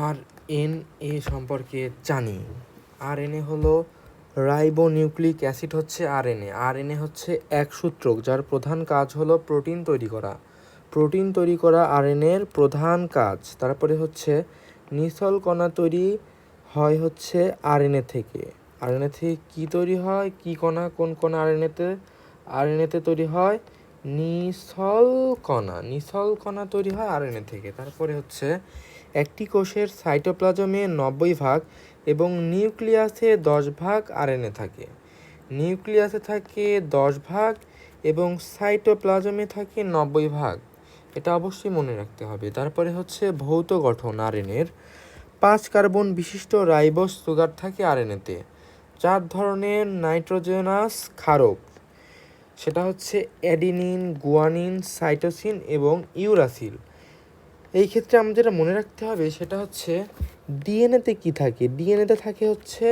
R N A সম্পর্কে জানি। আর N A হলো রাইবোনিউক্লিক অ্যাসিড হচ্ছে আরএনএ। আরএনএ হচ্ছে এক সূত্রক যার প্রধান কাজ হলো প্রোটিন তৈরি করা। প্রোটিন তৈরি করা আরএনএর প্রধান কাজ। তারপরে হচ্ছে নিথল কণা তৈরি হয় হচ্ছে আরএনএ থেকে। আরএনএ থেকে কী তৈরি হয়, কী কণা, কোন কণা আরএনএতে তৈরি হয়? নিথল কণা। নিথল কণা তৈরি হয় আরএনএ থেকে। তারপরে হচ্ছে একটি কোষের সাইটোপ্লাজমে 90 ভাগ এবং নিউক্লিয়াসে 10 ভাগ আরএনএ থাকে। নিউক্লিয়াসে থাকে 10 ভাগ এবং সাইটোপ্লাজমে থাকে 90 ভাগ। এটা অবশ্যই মনে রাখতে হবে। তারপরে হচ্ছে ভৌত গঠন আরএনএর। 5 কার্বন বিশিষ্ট রাইবোজ সুগার থাকে আরএনএতে। 4 ধরনের নাইট্রোজেনাস ক্ষারক, সেটা হচ্ছে অ্যাডিনিন, গুয়ানিন, সাইটোসিন এবং ইউরাসিল। এই ক্ষেত্রে আমাদের যেটা মনে রাখতে হবে সেটা হচ্ছে ডিএনএতে কি থাকে। ডিএনএতে থাকে হচ্ছে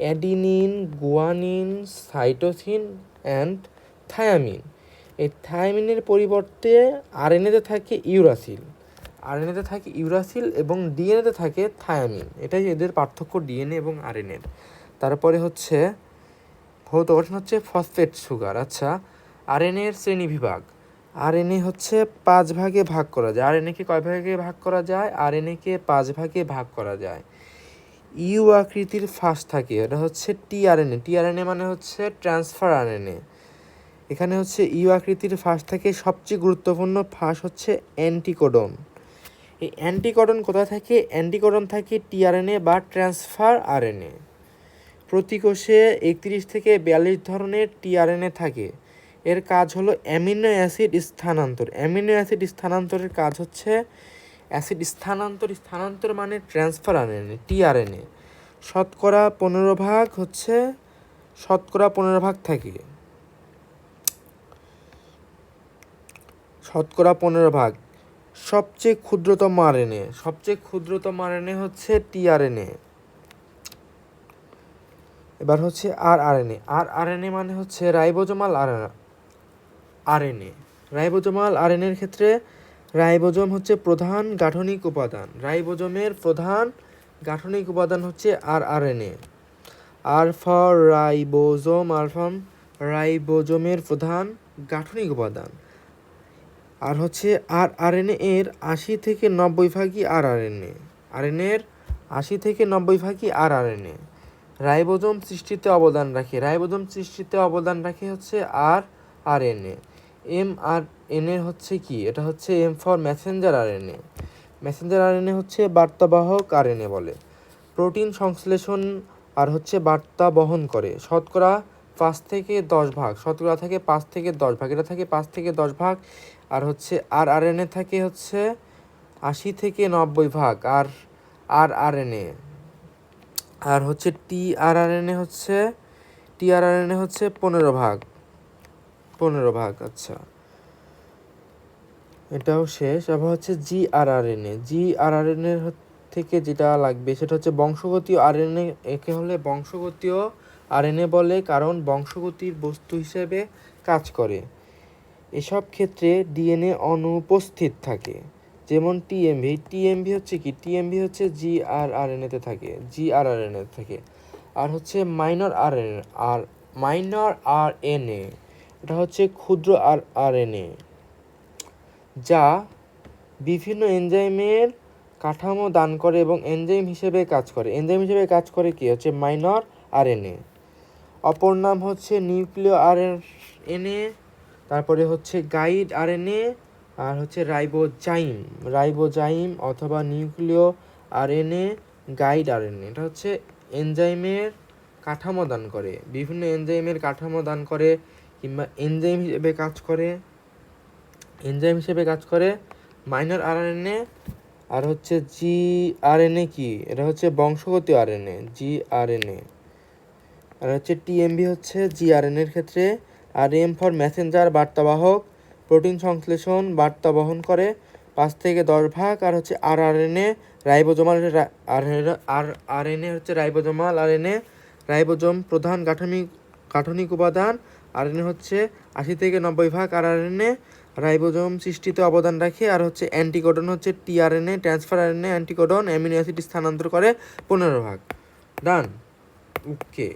adenine, guanine, cytosine and thymine. এই থায়ামিনের পরিবর্তে আরএনএতে থাকে ইউরাসিল। আরএনএতে থাকে ইউরাসিল এবং ডিএনএতে থাকে থায়ামিন। এটাই এদের পার্থক্য, ডিএনএ এবং আরএনএর। তারপরে হচ্ছে ভৌত গঠন হচ্ছে ফসফেট সুগার। আচ্ছা, আরএনএর শ্রেণীবিভাগ। আরএনএ হচ্ছে 5 ভাগে ভাগ করা যায়। আরএনএকে কয় ভাগে ভাগ করা যায়? আরএনএকে 5 ভাগে ভাগ করা যায়। ইউ আকৃতির ফাঁস থাকে, এটা হচ্ছে টিআরএনএ। টিআরএনএ মানে হচ্ছে ট্রান্সফার আরএনএ। এখানে হচ্ছে ইউ আকৃতির ফাঁস থাকে। সবচেয়ে গুরুত্বপূর্ণ ফাঁস হচ্ছে অ্যান্টিকোডন। এই অ্যান্টিকোডন কোথায় থাকে? অ্যান্টিকোডন থাকে টিআরএনএ বা ট্রান্সফার আরএনএ। প্রতি কোষে 31 থেকে 42 ধরনের টিআরএনএ থাকে। এর কাজ হলো অ্যামিনো অ্যাসিড স্থানান্তর। অ্যামিনো অ্যাসিড স্থানান্তরের কাজ হচ্ছে অ্যাসিড স্থানান্তর। স্থানান্তর মানে ট্রান্সফার আরএনএ, টিআরএনএ। শতকরা 15 ভাগ হচ্ছে, শতকরা 15 ভাগ থাকে। শতকরা 15 ভাগ। সবচেয়ে ক্ষুদ্রতম আরএনএ, সবচেয়ে ক্ষুদ্রতম আরএনএ হচ্ছে টিআরএনএ। এবার হচ্ছে আরআরএনএ। আরআরএনএ মানে হচ্ছে রাইবোজোমাল আরএনএ। রাইবোজোমাল আরএনএর ক্ষেত্রে রাইবোজোম হচ্ছে প্রধান গাঠনিক উপাদান। রাইবোজোমের প্রধান গাঠনিক উপাদান হচ্ছে আরআরএনএ। আর ফর রাইবোজোম, আর ফ্রম রাইবোজোমের প্রধান গাঠনিক উপাদান। আর হচ্ছে আরআরএনএ এর 80 থেকে 90 ভাগই আরআরএনএ। আরএনএর 80 থেকে 90 ভাগই আরআরএনএ। রাইবোজোম সৃষ্টিতে অবদান রাখে। রাইবোজোম সৃষ্টিতে অবদান রাখে হচ্ছে আরআরএনএ। এমআরএনএ হচ্ছে কি? এটা হচ্ছে M for messenger RNA. Messenger RNA হচ্ছে বার্তাবাহক আরএনএ বলে। প্রোটিন সংশ্লেষণ আর হচ্ছে বার্তা বহন করে। শতকরা 5 থেকে 10 ভাগ। শতকরা থাকে 5 থেকে 10 ভাগ। এটা থাকে 5 থেকে 10 ভাগ। আর হচ্ছে আরআরএনএ থাকে হচ্ছে 80 থেকে 90 ভাগ। আরআরএনএ আর হচ্ছে টিআরআরএনএ হচ্ছে 15 ভাগ। 15 ভাগ। আচ্ছা, এটাও শেষ। আবার হচ্ছে জিআরআরএনএ থেকে যেটা লাগবে সেটা হচ্ছে বংশগতীয় আরএনএ। একে হলে বংশগতীয় আরএনএ বলে কারণ বংশগতির বস্তু হিসেবে কাজ করে। এসব ক্ষেত্রে ডিএনএ অনুপস্থিত থাকে, যেমন টিএমভি। টিএমভি হচ্ছে কি? টিএমভি হচ্ছে জিআরআরএনএতে থাকে। আর হচ্ছে মাইনর আরএনএ, এটা হচ্ছে ক্ষুদ্র আরএনএ যা বিভিন্ন এনজাইমের কাঠামো দান করে এবং এনজাইম হিসেবে কাজ করে। এনজাইম হিসেবে কাজ করে কি? হচ্ছে মাইনর আরএনএ। অপর নাম হচ্ছে নিউক্লিয় আরএনএ। তারপরে হচ্ছে গাইড আরএনএ আর হচ্ছে রাইবোজাইম অথবা নিউক্লিয় আরএনএ, গাইড আরএনএ। এটা হচ্ছে এনজাইমের কাঠামো দান করে, বিভিন্ন এনজাইমের কাঠামো দান করে কিংবা এনজাইম হিসেবে কাজ করে মাইনর আরএনএ। আর হচ্ছে জিআরএনএ কি? এটা হচ্ছে বংশগত আরএনএ, জিআরএনএ। আর হচ্ছে টিএমভি হচ্ছে জিআরএনএর ক্ষেত্রে। আর এম ফর মেসেঞ্জার, বার্তাবাহক, প্রোটিন সংশ্লেষণ, বার্তা বহন করে 5 থেকে 10 ভাগ। আর হচ্ছে আরআরএনএ আরএনএ হচ্ছে রাইবোজোমাল আরএনএ। রাইবোজোম প্রধান গাঠনিক উপাদান। আরএনএ হচ্ছে 80 থেকে 90 ভাগ আরআরএনএ। রাইবোজোম সৃষ্টিতে অবদান রাখে। আর হচ্ছে অ্যান্টিকোডন হচ্ছে tRNA, transfer RNA anticodon amino acid স্থানান্তর করে 15 ভাগ। ডান। ওকে।